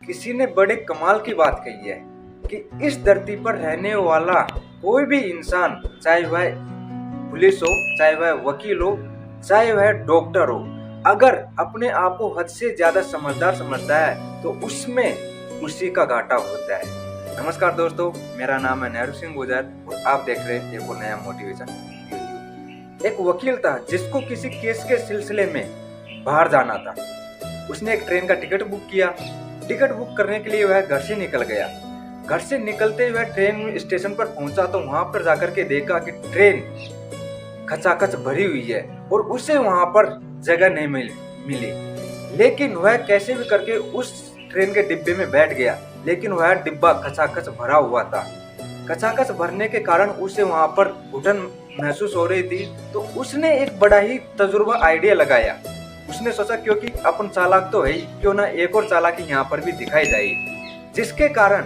किसी ने बड़े कमाल की बात कही है कि इस धरती पर रहने वाला कोई भी इंसान, चाहे वह पुलिस हो, चाहे वह वकील हो, चाहे वह डॉक्टर हो, अगर अपने आप को हद से ज्यादा समझदार समझता है तो उसमें उसी का घाटा होता है। नमस्कार दोस्तों, मेरा नाम है नेहरू सिंह गुजर और आप देख रहे हैं एक और नया मोटिवेशन वीडियो। एक वकील था जिसको किसी केस के सिलसिले में बाहर जाना था। उसने एक ट्रेन का टिकट बुक किया। टिकट बुक करने के लिए वह घर से निकल गया। घर से निकलते ही वह ट्रेन स्टेशन पर पहुंचा तो वहां पर जाकर के देखा कि ट्रेन खचाखच भरी हुई है और उसे वहां पर जगह नहीं मिली। लेकिन वह कैसे भी करके उस ट्रेन के डिब्बे में बैठ गया, लेकिन वह डिब्बा खचाखच भरा हुआ था। खचाखच भरने के कारण उसे वहां पर घुटन महसूस हो रही थी, तो उसने एक बड़ा ही तजुर्बा आइडिया लगाया। उसने सोचा क्योंकि अपन चालाक तो है ही, क्यों ना एक और चालाकी यहाँ पर भी दिखाई जाए, जिसके कारण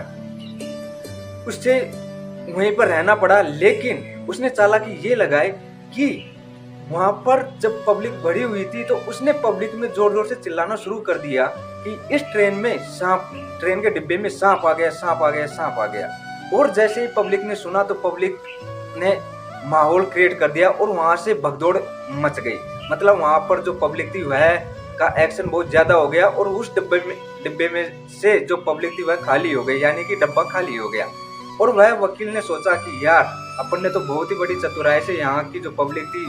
उससे वहीं पर रहना पड़ा। लेकिन उसने चालाकी ये लगाई कि वहां पर जब पब्लिक भरी हुई थी तो उसने पब्लिक में जोर जोर से चिल्लाना शुरू कर दिया कि इस ट्रेन में सांप, ट्रेन के डिब्बे में सांप आ गया, सांप आ गया, सांप आ गया। और जैसे ही पब्लिक ने सुना तो पब्लिक ने माहौल क्रिएट कर दिया और वहां से भगदौड़ मच गई। मतलब वहां पर जो पब्लिक थी वह का एक्शन बहुत ज्यादा हो गया और उस डिब्बे में से जो पब्लिक थी वह खाली हो गई, यानी कि डब्बा खाली हो गया। और वह वकील ने सोचा कि यार अपन ने तो बहुत ही बड़ी चतुराई से यहाँ की जो पब्लिक थी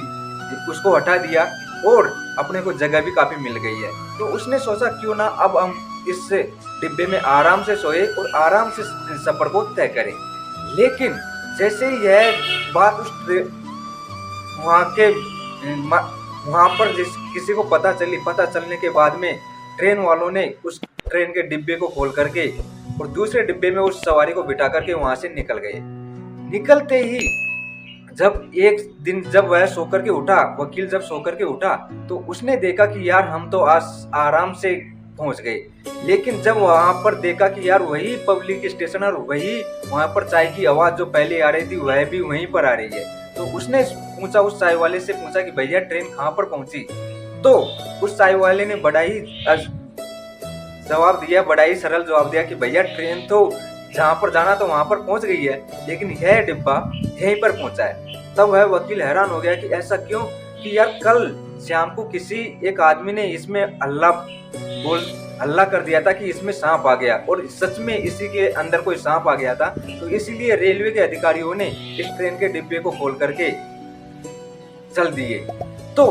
उसको हटा दिया और अपने को जगह भी काफी मिल गई है। तो उसने सोचा क्यों ना अब हम इस डिब्बे में आराम से सोए और आराम से सफर को तय करें। लेकिन जैसे ही यह बात उस वहां पर किसी को पता चलने के बाद में ट्रेन वालों ने उस ट्रेन के डिब्बे को खोल करके और दूसरे डिब्बे में उस सवारी को बिठा करके वहां से निकल गए। निकलते ही जब एक दिन जब वह सोकर के उठा, वकील जब सोकर के उठा तो उसने देखा कि यार हम तो आज आराम से पहुंच गए। लेकिन जब वहां पर देखा कि यार वही पब्लिक स्टेशन और वही वहां पर चाय की आवाज जो पहले आ रही थी वह भी वहीं पर आ रही है। तो उसने पूछा, उस चाय वाले से पूछा कि भैया ट्रेन कहाँ पर पहुंची। तो उस चाय वाले ने बड़ा ही जवाब दिया, बड़ा ही सरल जवाब दिया कि भैया ट्रेन तो जहाँ पर जाना तो वहां पर पहुंच गई है, लेकिन यह डिब्बा यहीं पर पहुंचा है। तब वह वकील हैरान हो गया कि ऐसा क्यों, कि यार कल शाम को किसी एक आदमी ने इसमें हल्ला कर दिया था कि इसमें सांप आ गया और सच में इसी के अंदर कोई सांप आ गया था। तो इसीलिए रेलवे के अधिकारियों ने इस ट्रेन के डिब्बे को खोल करके चल दिए। तो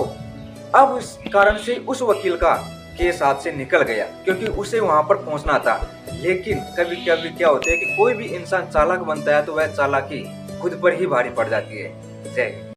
अब इस कारण से उस वकील का केस हाथ से निकल गया, क्योंकि उसे वहां पर पहुंचना था। लेकिन कभी कभी क्या होता है कि कोई भी इंसान चालाक बनता है तो वह चालाकी खुद पर ही भारी पड़ जाती है। जय हिंद।